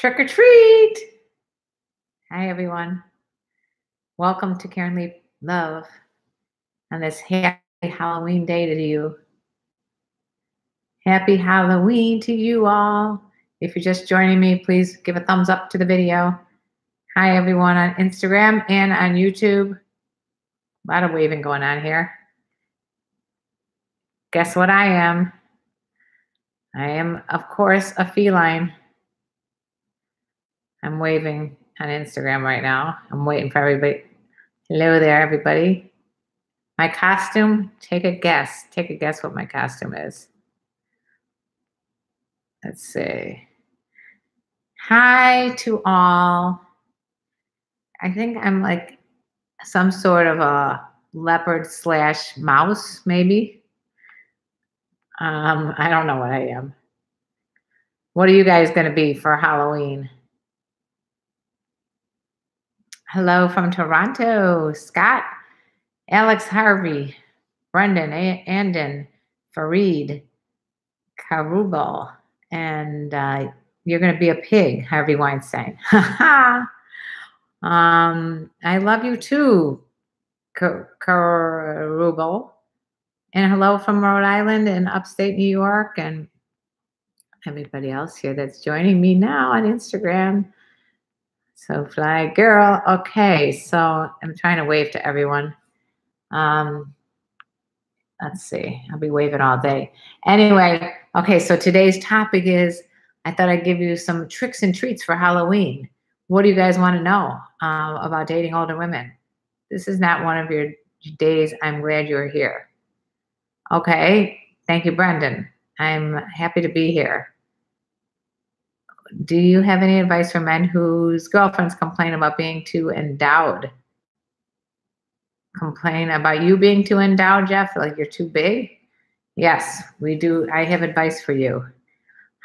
Trick or treat. Hi, everyone. Welcome to KarenLee Love on this happy Halloween day to you. Happy Halloween to you all. If you're just joining me, please give a thumbs up to the video. Hi, everyone on Instagram and on YouTube. A lot of waving going on here. Guess what I am? I am, of course, a feline. I'm waving on Instagram right now. I'm waiting for everybody. Hello there, everybody. My costume, take a guess. Take a guess what my costume is. Let's see. Hi to all. I think I'm like some sort of a leopard / mouse, maybe. I don't know what I am. What are you guys going to be for Halloween? Hello from Toronto, Scott, Alex Harvey, Brendan, Andon, Fareed, Karubal, and you're going to be a pig, Harvey Weinstein. I love you too, Karubal. And hello from Rhode Island and upstate New York and everybody else here that's joining me now on Instagram. So fly girl. Okay, so I'm trying to wave to everyone. Let's see. I'll be waving all day. Anyway, okay, so today's topic is, I thought I'd give you some tricks and treats for Halloween. What do you guys want to know about dating older women? This is not one of your days. I'm glad you're here. Okay, thank you, Brendan. I'm happy to be here. Do you have any advice for men whose girlfriends complain about being too endowed? Complain about you being too endowed, Jeff? Like you're too big? Yes, we do. I have advice for you.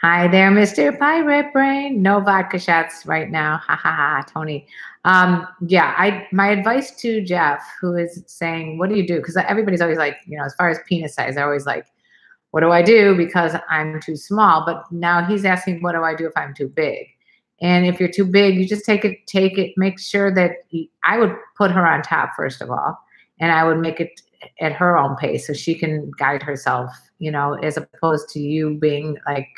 Hi there, Mr. Pirate Brain. No vodka shots right now. Ha ha ha, Tony. My advice to Jeff, who is saying, what do you do? Because everybody's always like, as far as penis size, they're always like, what do I do because I'm too small? But now he's asking, what do I do if I'm too big? And if you're too big, you just take it, make sure that I would put her on top, first of all, and I would make it at her own pace so she can guide herself, as opposed to you being like,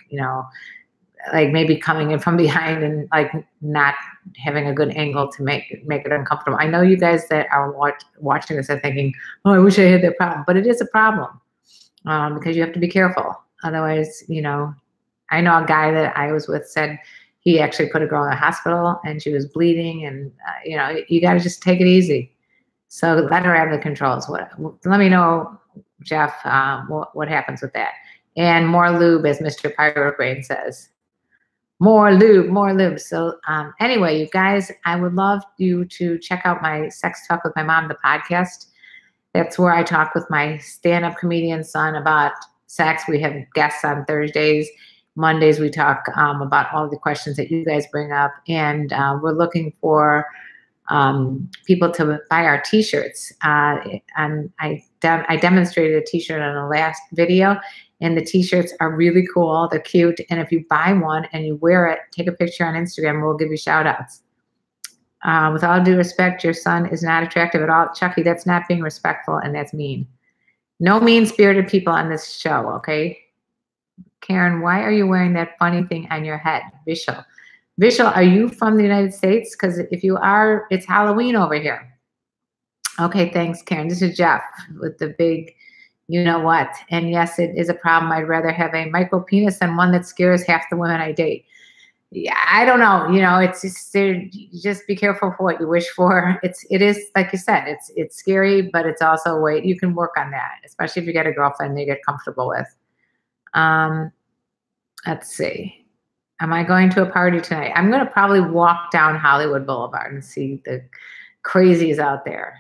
like maybe coming in from behind and like not having a good angle to make it uncomfortable. I know you guys that are watching this are thinking, oh, I wish I had that problem, but it is a problem. Because you have to be careful. Otherwise, I know a guy that I was with said he actually put a girl in the hospital and she was bleeding and, you got to just take it easy. So let her have the controls. Let me know, Jeff, what happens with that. And more lube, as Mr. Pirate Brain says. More lube, more lube. So anyway, you guys, I would love you to check out my Sex Talk with My Mom, the podcast. That's where I talk with my stand-up comedian son about sex. We have guests on Thursdays. Mondays, we talk about all the questions that you guys bring up. And we're looking for people to buy our T-shirts. And I demonstrated a T-shirt on the last video. And the T-shirts are really cool. They're cute. And if you buy one and you wear it, take a picture on Instagram. We'll give you shout-outs. With all due respect, your son is not attractive at all. Chucky, that's not being respectful, and that's mean. No mean-spirited people on this show, okay? Karen, why are you wearing that funny thing on your head? Vishal. Vishal, are you from the United States? Because if you are, it's Halloween over here. Okay, thanks, Karen. This is Jeff with the big you-know-what. And yes, it is a problem. I'd rather have a micro penis than one that scares half the women I date. Yeah, I don't know. It's just be careful for what you wish for. It is like you said, it's scary, but it's also a way you can work on that, especially if you get a girlfriend you get comfortable with. Let's see. Am I going to a party tonight? I'm going to probably walk down Hollywood Boulevard and see the crazies out there.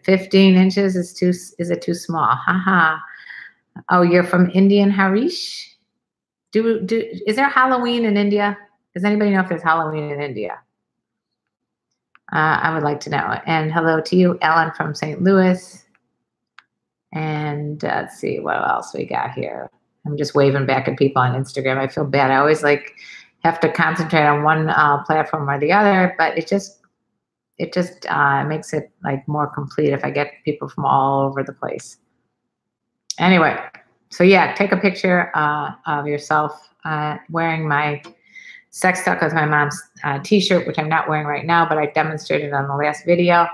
15 inches is it too small? Haha. Oh, you're from Indian Harish? Is there Halloween in India? Does anybody know if there's Halloween in India? I would like to know. And hello to you, Ellen from St. Louis. And let's see what else we got here. I'm just waving back at people on Instagram. I feel bad. I always like have to concentrate on one platform or the other, but it just makes it like more complete if I get people from all over the place. Anyway, so yeah, take a picture of yourself wearing my Sex Talk with My Mom's t-shirt, which I'm not wearing right now, but I demonstrated on the last video.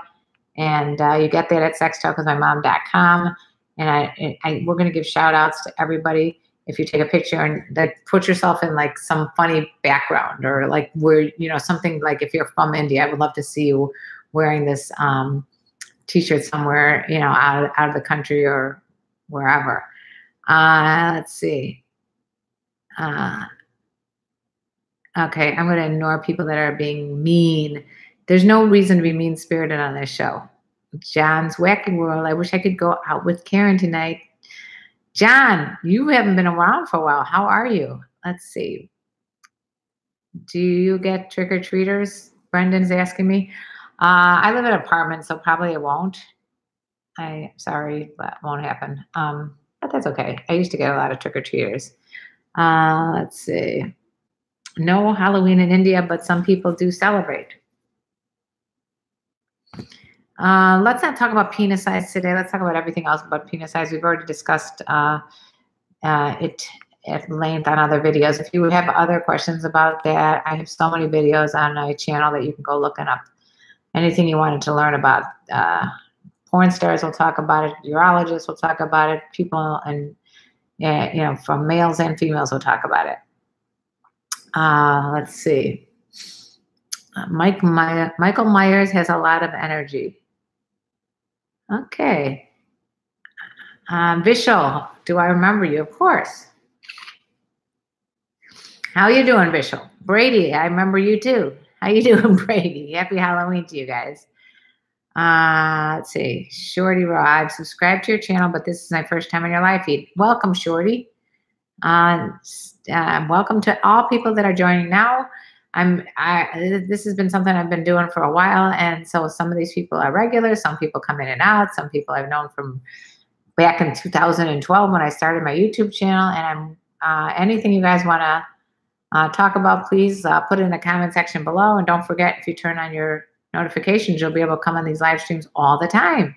And you get that at sextalkwithmymom.com. And we're going to give shout outs to everybody if you take a picture and like put yourself in like some funny background, or like where, you know, something like if you're from India, I would love to see you wearing this t-shirt somewhere, you know, out of the country or wherever. Let's see. Okay, I'm going to ignore people that are being mean. There's no reason to be mean-spirited on this show. John's Wacky World. I wish I could go out with Karen tonight. John, you haven't been around for a while. How are you? Let's see. Do you get trick-or-treaters? Brendan's asking me. I live in an apartment, so probably it won't. I'm sorry, that won't happen. But that's okay. I used to get a lot of trick-or-treaters. Let's see. No Halloween in India, but some people do celebrate. Let's not talk about penis size today. Let's talk about everything else but penis size. We've already discussed it at length on other videos. If you would have other questions about that, I have so many videos on my channel that you can go looking up. Anything you wanted to learn about. Porn stars will talk about it. Urologists will talk about it. People and you know, from males and females will talk about it. Let's see. Michael Myers has a lot of energy. Okay. Vishal, do I remember you? Of course. How you doing, Vishal? Brady, I remember you too. How you doing, Brady? Happy Halloween to you guys. Let's see. Shorty Raw, I've subscribed to your channel, but this is my first time on your live feed. Welcome, Shorty. Welcome to all people that are joining now. This has been something I've been doing for a while, and so some of these people are regular. Some people come in and out. Some people I've known from back in 2012 when I started my YouTube channel. And I'm anything you guys want to talk about, please put it in the comment section below. And don't forget, if you turn on your notifications, you'll be able to come on these live streams all the time.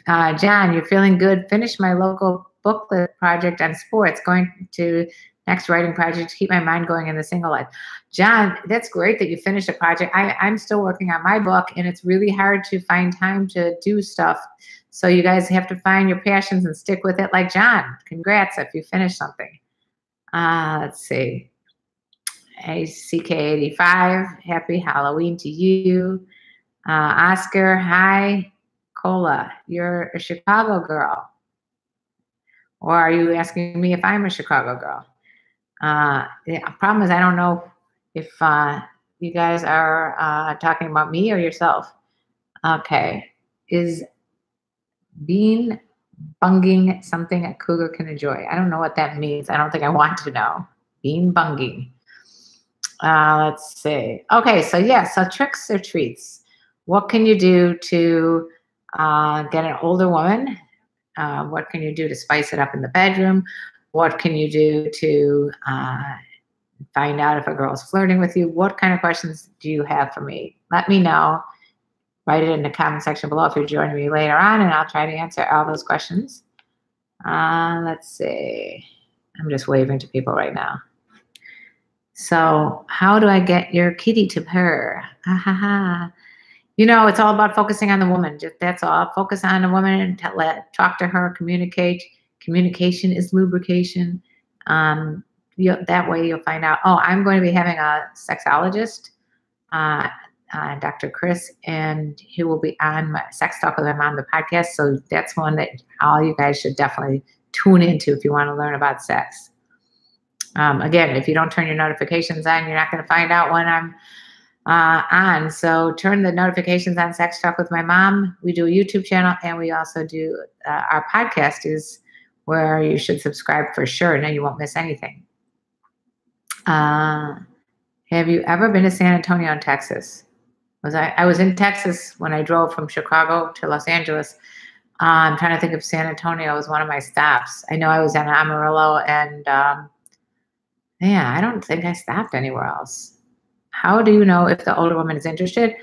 John, you're feeling good. Finish my local booklet project on sports. Going to next writing project to keep my mind going in the single life. John, that's great that you finished a project. I'm still working on my book, and it's really hard to find time to do stuff. So you guys have to find your passions and stick with it like John. Congrats if you finish something. Let's see. ACK85, happy Halloween to you. Oscar, hi. Cola, you're a Chicago girl. Or are you asking me if I'm a Chicago girl? The problem is I don't know if you guys are talking about me or yourself. Okay. Is bean bunging something a cougar can enjoy? I don't know what that means. I don't think I want to know. Bean bunging. Let's see. Okay, so yeah, so tricks or treats. What can you do to get an older woman? What can you do to spice it up in the bedroom? What can you do to find out if a girl's flirting with you? What kind of questions do you have for me? Let me know. Write it in the comment section below if you're joining me later on, and I'll try to answer all those questions. Let's see. I'm just waving to people right now. So how do I get your kitty to purr? Ha ha ha. You know, it's all about focusing on the woman. That's all. Focus on the woman and talk to her, communicate. Communication is lubrication. That way you'll find out. Oh, I'm going to be having a sexologist, Dr. Chris, and he will be on my Sex Talk with My Mom, the podcast. So that's one that all you guys should definitely tune into if you want to learn about sex. Again, if you don't turn your notifications on, you're not going to find out when I'm on. So turn the notifications on. Sex Talk with My Mom. We do a YouTube channel, and we also do our podcast is where you should subscribe for sure. Now you won't miss anything. Have you ever been to San Antonio, Texas? I was in Texas when I drove from Chicago to Los Angeles I'm trying to think if San Antonio was one of my stops. I know I was in Amarillo, and yeah, I don't think I stopped anywhere else. How do you know if the older woman is interested?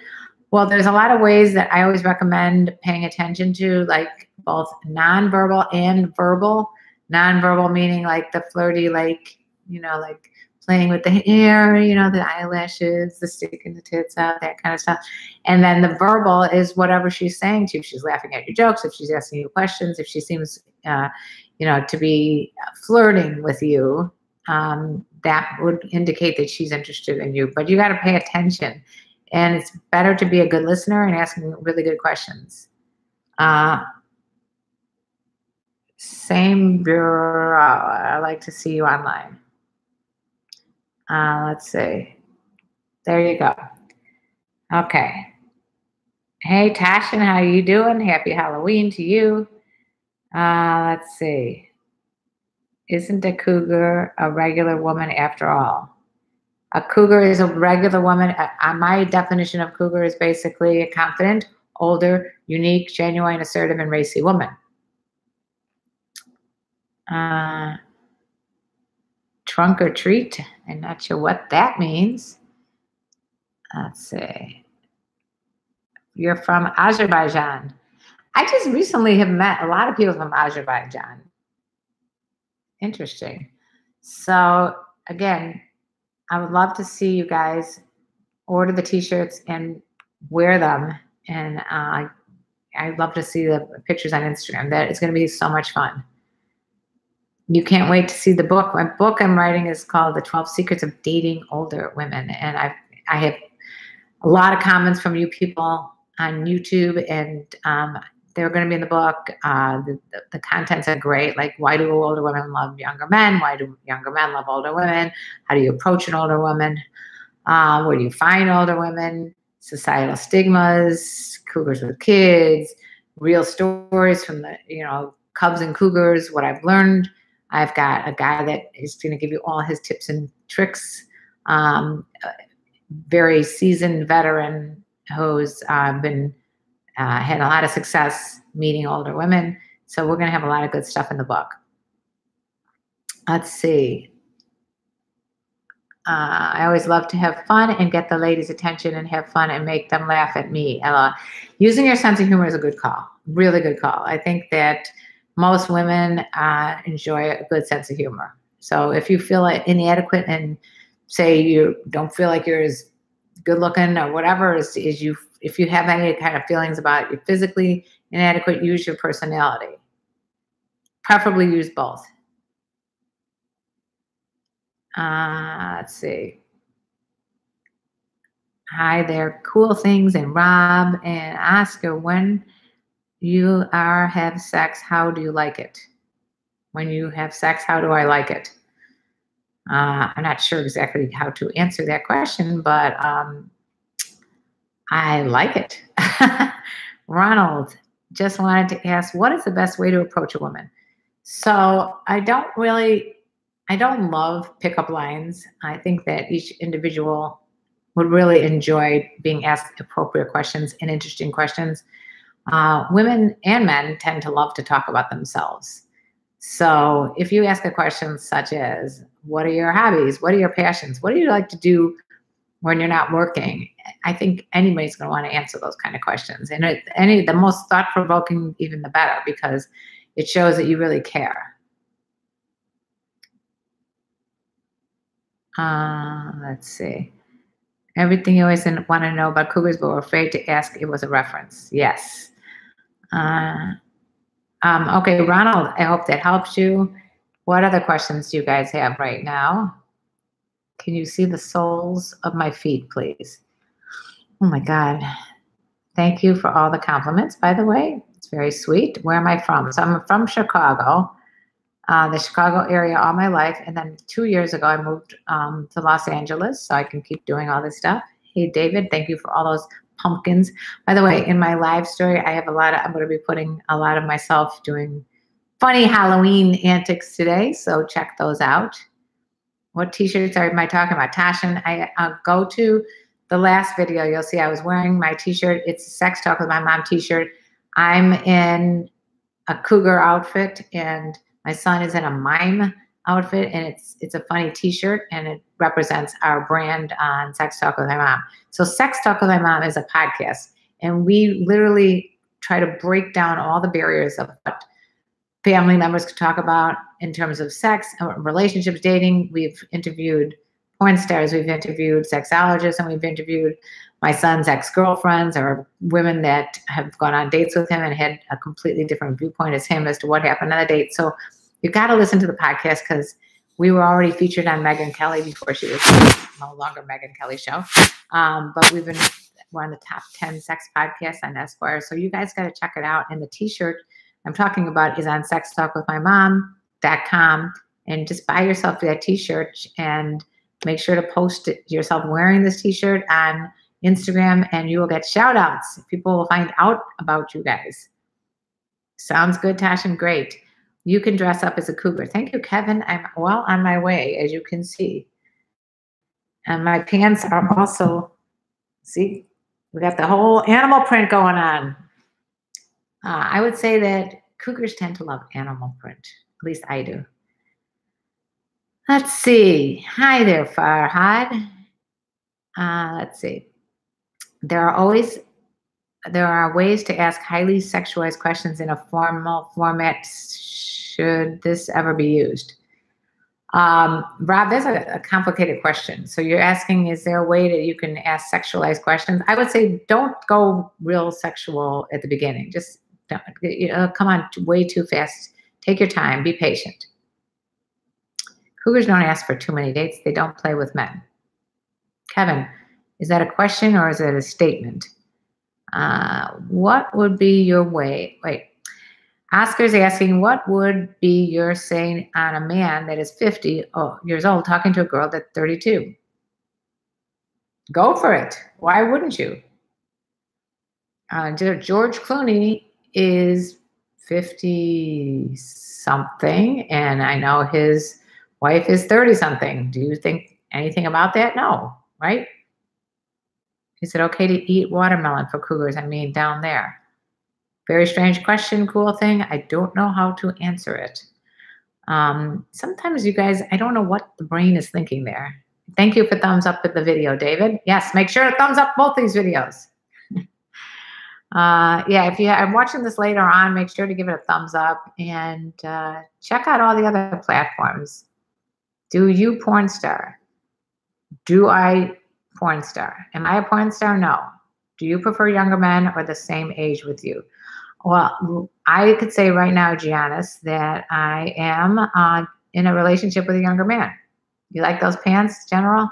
Well, there's a lot of ways that I always recommend paying attention to, like both nonverbal and verbal. Nonverbal meaning like the flirty, like, like playing with the hair, the eyelashes, the sticking the tits out, that kind of stuff. And then the verbal is whatever she's saying to you. If she's laughing at your jokes, if she's asking you questions, if she seems, to be flirting with you, that would indicate that she's interested in you. But you got to pay attention. And it's better to be a good listener and asking really good questions. Same bureau. I like to see you online. Let's see. There you go. Okay. Hey, Tashin, how you doing? Happy Halloween to you. Let's see. Isn't a cougar a regular woman after all? A cougar is a regular woman. My definition of cougar is basically a confident, older, unique, genuine, assertive, and racy woman. Trunk or treat? I'm not sure what that means. Let's see. You're from Azerbaijan. I just recently have met a lot of people from Azerbaijan. Interesting. So again, I would love to see you guys order the t-shirts and wear them. And I'd love to see the pictures on Instagram. That is going to be so much fun. You can't wait to see the book. My book I'm writing is called The 12 Secrets of Dating Older Women. And I have a lot of comments from you people on YouTube, and they're going to be in the book. The contents are great. Like, why do older women love younger men? Why do younger men love older women? How do you approach an older woman? Where do you find older women? Societal stigmas, cougars with kids, real stories from the, cubs and cougars, what I've learned. I've got a guy that is going to give you all his tips and tricks. Very seasoned veteran who's been had a lot of success meeting older women. So we're going to have a lot of good stuff in the book. Let's see. I always love to have fun and get the ladies' attention and have fun and make them laugh at me. Using your sense of humor is a good call. Really good call. I think that most women enjoy a good sense of humor. So if you feel inadequate and say you don't feel like you're as good looking or whatever, if you have any kind of feelings about you physically inadequate, use your personality. Preferably use both. Let's see. Hi there, Cool Things and Rob and Oscar. When you have sex, how do you like it? When you have sex, how do I like it? I'm not sure exactly how to answer that question, but I like it. Ronald just wanted to ask, what is the best way to approach a woman? So I don't love pickup lines. I think that each individual would really enjoy being asked appropriate questions and interesting questions. Women and men tend to love to talk about themselves. So if you ask a question such as, what are your hobbies? What are your passions? What do you like to do when you're not working? I think anybody's going to want to answer those kind of questions. And the most thought-provoking, even the better, because it shows that you really care. Let's see. Everything you always want to know about cougars, but were afraid to ask. It was a reference. Yes. Okay, Ronald, I hope that helps you. What other questions do you guys have right now? Can you see the soles of my feet, please? Oh my God. Thank you for all the compliments, by the way. It's very sweet. Where am I from? So I'm from Chicago, the Chicago area all my life. And then 2 years ago, I moved to Los Angeles so I can keep doing all this stuff. Hey, David, thank you for all those pumpkins. By the way, in my live story, I'm going to be putting a lot of myself doing funny Halloween antics today. So check those out. What t-shirts am I talking about? Tashin, I'll go to the last video. You'll see I was wearing my t-shirt. It's a Sex Talk with My Mom t-shirt. I'm in a cougar outfit, and my son is in a mime outfit, and it's a funny T-shirt, and it represents our brand on Sex Talk with My Mom. So Sex Talk with My Mom is a podcast, and we literally try to break down all the barriers of what family members could talk about in terms of sex, relationships, dating. We've interviewed porn stars, we've interviewed sexologists, and we've interviewed my son's ex-girlfriends or women that have gone on dates with him and had a completely different viewpoint as him as to what happened on the date. So you've got to listen to the podcast, because we were already featured on Megyn Kelly before she was no longer Megyn Kelly show. But we're on the top 10 sex podcasts on Esquire. So you guys got to check it out. And the T-shirt I'm talking about is on sextalkwithmymom.com, and just buy yourself that T-shirt and make sure to post yourself wearing this T-shirt on Instagram, and you will get shout outs. People will find out about you guys. Sounds good, Tashin. Great. You can dress up as a cougar. Thank you, Kevin. I'm well on my way, as you can see. And my pants are also, see, we got the whole animal print going on. I would say that cougars tend to love animal print. At least I do. Let's see. Hi there, Farhad. Let's see. There are ways to ask highly sexualized questions in a formal format. Should this ever be used? Rob, that's a complicated question. So you're asking, is there a way that you can ask sexualized questions? I would say don't go real sexual at the beginning. Just don't, come on way too fast. Take your time. Be patient. Cougars don't ask for too many dates. They don't play with men. Kevin, is that a question or is it a statement? What would be your way? Wait. Oscar's asking, what would be your saying on a man that is 50 years old talking to a girl that's 32? Go for it. Why wouldn't you? George Clooney is 50-something, and I know his wife is 30-something. Do you think anything about that? No, right? Is it okay to eat watermelon for cougars? I mean, down there. Very strange question, cool thing. I don't know how to answer it. Sometimes you guys, I don't know what the brain is thinking there. Thank you for thumbs up with the video, David. Yes, make sure to thumbs up both these videos. Yeah, if you are watching this later on, make sure to give it a thumbs up and check out all the other platforms. Do you porn star? Do I porn star? Am I a porn star? No. Do you prefer younger men or the same age with you? Well, I could say right now, Giannis, that I am in a relationship with a younger man. You like those pants, General?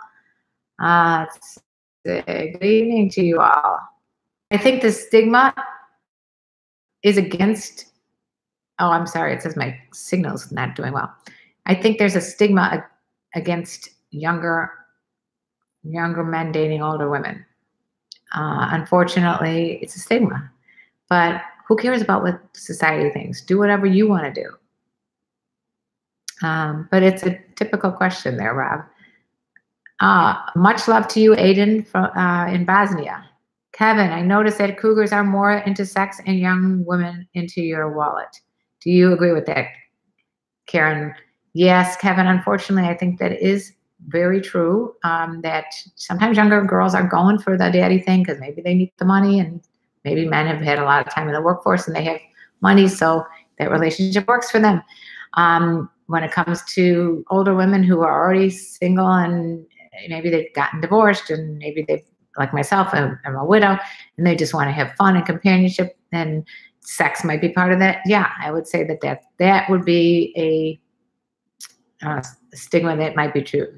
Good evening to you all. I think the stigma is against, oh, I'm sorry, it says my signal's not doing well. I think there's a stigma against younger men dating older women. Unfortunately, it's a stigma. But who cares about what society thinks? Do whatever you want to do. But it's a typical question there, Rob. Much love to you, Aiden, from in Bosnia. Kevin, I noticed that cougars are more into sex and young women into your wallet. Do you agree with that, Karen? Yes, Kevin, unfortunately, I think that is very true, that sometimes younger girls are going for the daddy thing because maybe they need the money, and maybe men have had a lot of time in the workforce and they have money, so that relationship works for them. When it comes to older women who are already single and maybe they've gotten divorced, and maybe they've, like myself, I'm a widow, and they just want to have fun and companionship, and sex might be part of that. Yeah, I would say that would be a stigma that might be true.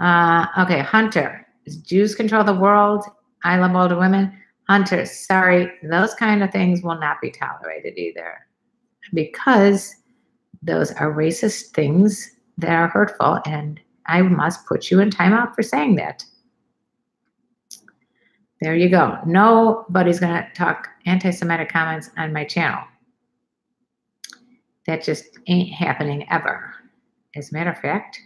Okay, Hunter, Jews control the world. I love older women. Hunter, sorry, those kind of things will not be tolerated either, because those are racist things that are hurtful, and I must put you in timeout for saying that. There you go. Nobody's going to talk anti-Semitic comments on my channel. That just ain't happening ever. As a matter of fact,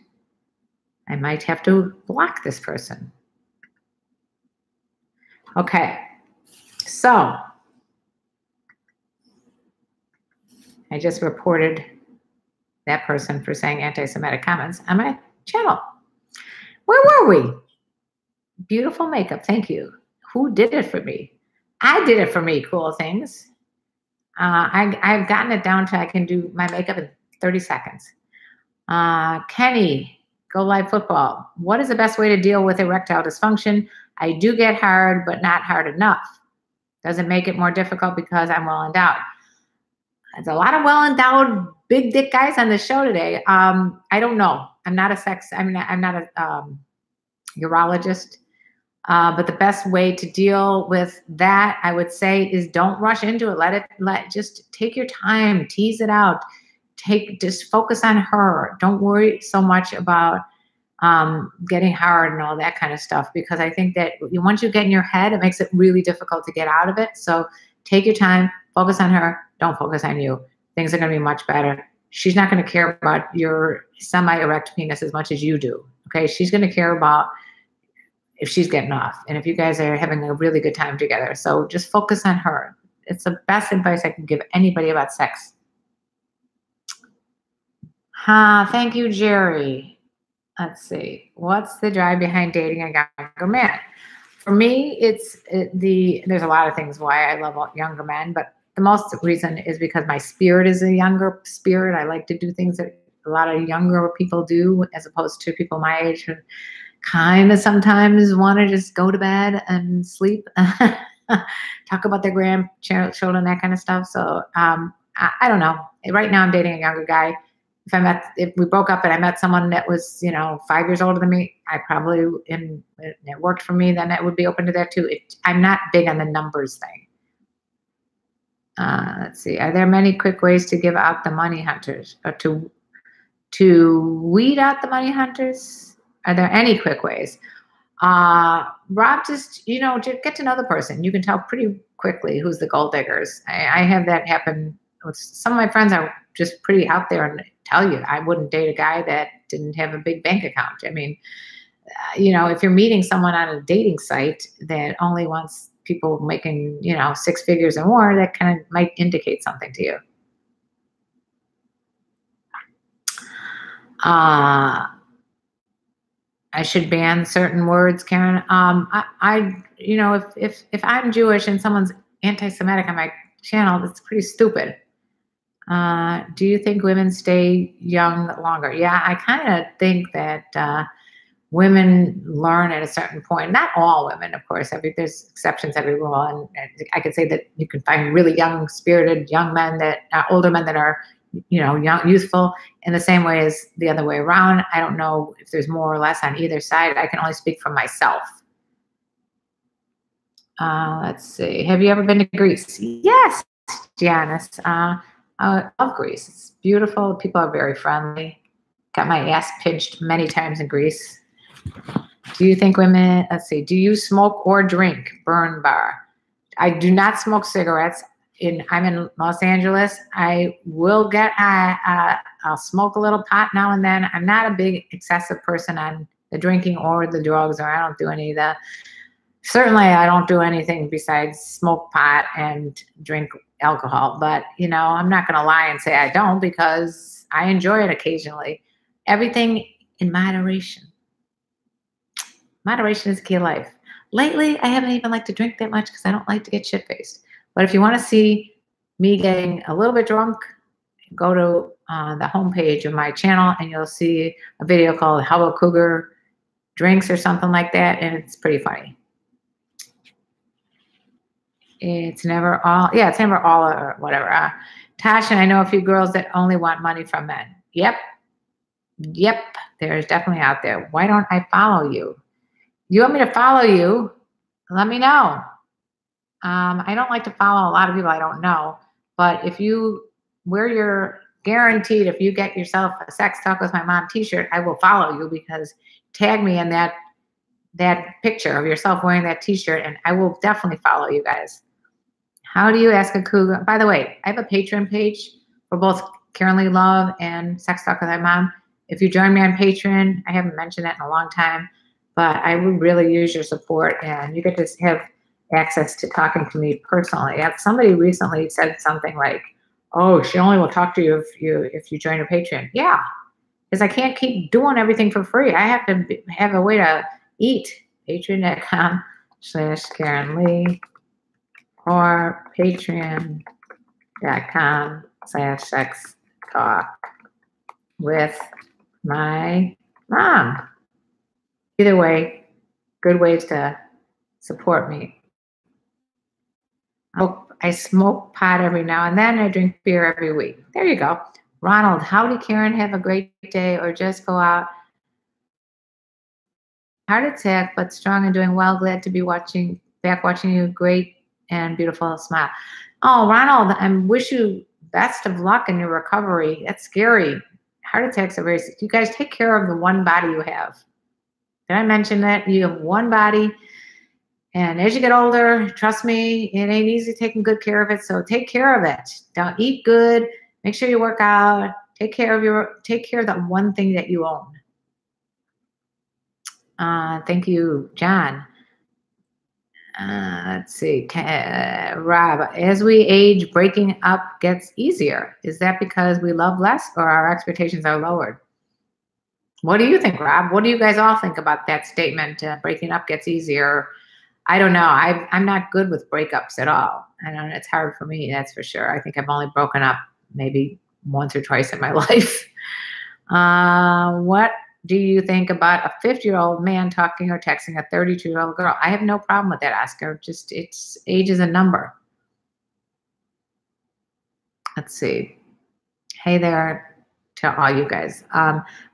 I might have to block this person. Okay. So, I just reported that person for saying anti-Semitic comments on my channel. Where were we? Beautiful makeup. Thank you. Who did it for me? I did it for me. Cool things. I've gotten it down to I can do my makeup in 30 seconds. Kenny, Go Live Football. What is the best way to deal with erectile dysfunction? I do get hard, but not hard enough. Doesn't make it more difficult because I'm well endowed. There's a lot of well endowed big dick guys on the show today. I don't know. I'm not a urologist. But the best way to deal with that, I would say, is don't rush into it. Just take your time, tease it out. Just focus on her. Don't worry so much about getting hard and all that kind of stuff, because I think that once you get in your head, it makes it really difficult to get out of it. So take your time, focus on her. Don't focus on you. Things are going to be much better. She's not going to care about your semi-erect penis as much as you do. Okay, she's going to care about if she's getting off and if you guys are having a really good time together. So just focus on her. It's the best advice I can give anybody about sex. Thank you, Jerry. Let's see. What's the drive behind dating a younger man? For me, there's a lot of things why I love younger men, but the most reason is because my spirit is a younger spirit. I like to do things that a lot of younger people do, as opposed to people my age who kind of sometimes want to just go to bed and sleep, talk about their grandchildren, that kind of stuff. So I don't know. Right now I'm dating a younger guy. If we broke up and I met someone that was, 5 years older than me, I probably, and it worked for me, then I would be open to that too. I'm not big on the numbers thing. Let's see. Are there many quick ways to give out the money hunters, or to weed out the money hunters? Are there any quick ways? Rob, just get to know the person. You can tell pretty quickly who's the gold diggers. I have that happen with some of my friends. Are just pretty out there and tell you I wouldn't date a guy that didn't have a big bank account. I mean, if you're meeting someone on a dating site that only wants people making, 6 figures or more, that kind of might indicate something to you. I should ban certain words, Karen. If I'm Jewish and someone's anti-Semitic on my channel, that's pretty stupid. Do you think women stay young longer? Yeah, I kind of think that women learn at a certain point. Not all women, of course. There's exceptions every rule, and I could say that you can find really young, spirited young men older men that are, young, youthful, in the same way as the other way around. I don't know if there's more or less on either side. I can only speak for myself. Let's see. Have you ever been to Greece? Yes, Janice. I love Greece. It's beautiful. People are very friendly. Got my ass pinched many times in Greece. Do you think women, let's see, do you smoke or drink? Burn bar. I do not smoke cigarettes. I'm in Los Angeles. I will I'll smoke a little pot now and then. I'm not a big excessive person on the drinking or the drugs, or I don't do any of that. Certainly I don't do anything besides smoke pot and drink alcohol. But, I'm not going to lie and say I don't, because I enjoy it occasionally. Everything in moderation. Moderation is the key of life. Lately, I haven't even liked to drink that much because I don't like to get shit-faced. But if you want to see me getting a little bit drunk, go to the homepage of my channel and you'll see a video called How a Cougar Drinks or something like that, and it's pretty funny. It's never all or whatever. Tasha, I know a few girls that only want money from men. Yep, there's definitely out there. Why don't I follow you? You want me to follow you? Let me know. I don't like to follow a lot of people I don't know, but you're guaranteed, if you get yourself a Sex Talk with My Mom t-shirt, I will follow you, because tag me in that picture of yourself wearing that t-shirt, and I will definitely follow you guys. How do you ask a cougar? By the way, I have a Patreon page for both KarenLee Love and Sex Talk with My Mom. If you join me on Patreon, I haven't mentioned that in a long time, but I would really use your support, and you get to have access to talking to me personally. Somebody recently said something like, Oh, she only will talk to you if you join her Patreon. Yeah, because I can't keep doing everything for free. I have to have a way to eat. Patreon.com/KarenLee or Patreon.com/sex talk with my mom. Either way, good ways to support me. I smoke pot every now and then. I drink beer every week. There you go. Ronald, howdy, Karen. Have a great day or just go out. Heart attack, but strong and doing well. Glad to be watching you. Great and beautiful smile. Oh, Ronald, I wish you best of luck in your recovery. That's scary. Heart attacks are very, you guys take care of the one body you have. Did I mention that? You have one body. And as you get older, trust me, it ain't easy taking good care of it. So take care of it. Don't eat good. Make sure you work out. Take care of that one thing that you own. Thank you, John. Let's see. Rob, as we age, breaking up gets easier. Is that because we love less or our expectations are lowered? What do you think, Rob? What do you guys all think about that statement? Breaking up gets easier. I don't know. I'm not good with breakups at all. I know it's hard for me, that's for sure. I think I've only broken up maybe once or twice in my life. What do you think about a 50-year-old man talking or texting a 32-year-old girl? I have no problem with that, Oscar. Just age is a number. Let's see. Hey there to all you guys.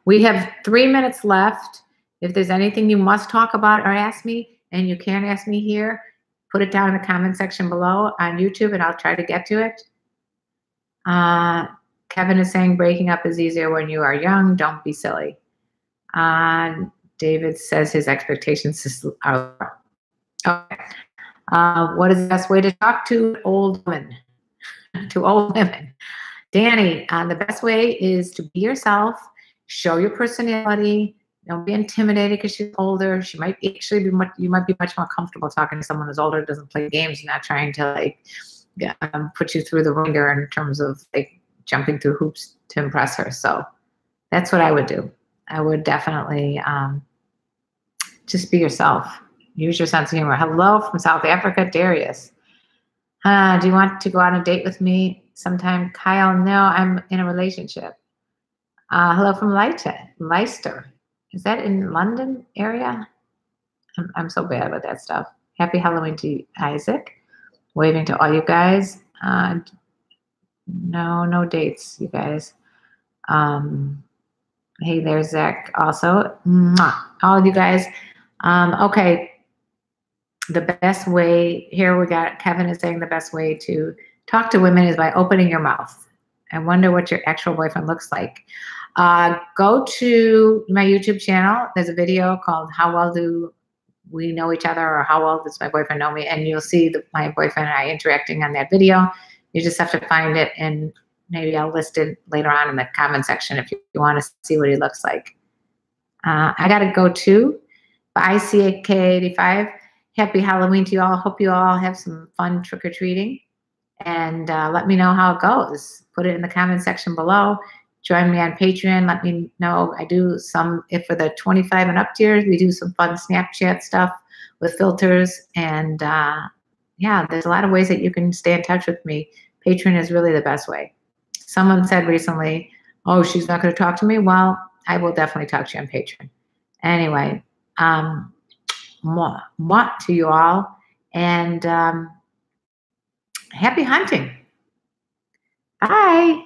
We have 3 minutes left. If there's anything you must talk about or ask me, and you can't ask me here, put it down in the comment section below on YouTube and I'll try to get to it. Kevin is saying breaking up is easier when you are young. Don't be silly. David says his expectations are okay. What is the best way to talk to old women? To old women. Danny, the best way is to be yourself, show your personality. Don't be intimidated because she's older. She might actually you might be much more comfortable talking to someone who's older, doesn't play games, not trying to put you through the ringer in terms of jumping through hoops to impress her. So that's what I would do. I would definitely just be yourself. Use your sense of humor. Hello from South Africa, Darius. Do you want to go on a date with me sometime? Kyle, no, I'm in a relationship. Hello from Leicester. Is that in London area? I'm so bad with that stuff. Happy Halloween to you, Isaac. Waving to all you guys. No dates, you guys. Hey there, Zach, also. Mwah. All of you guys. Okay. The best way, here we got, Kevin is saying the best way to talk to women is by opening your mouth. I wonder what your actual boyfriend looks like. Go to my YouTube channel. There's a video called How Well Do We Know Each Other, or How Well Does My Boyfriend Know Me? And you'll see my boyfriend and I interacting on that video. You just have to find it, and maybe I'll list it later on in the comment section if you want to see what he looks like. I got to go too. Bye, CAK85. Happy Halloween to you all. Hope you all have some fun trick-or-treating. And let me know how it goes. Put it in the comment section below. Join me on Patreon. Let me know. I do some, if for the 25 and up tiers, we do some fun Snapchat stuff with filters. And yeah, there's a lot of ways that you can stay in touch with me. Patreon is really the best way. Someone said recently, oh, she's not going to talk to me. Well, I will definitely talk to you on Patreon. Anyway, mwah to you all. And happy hunting. Bye.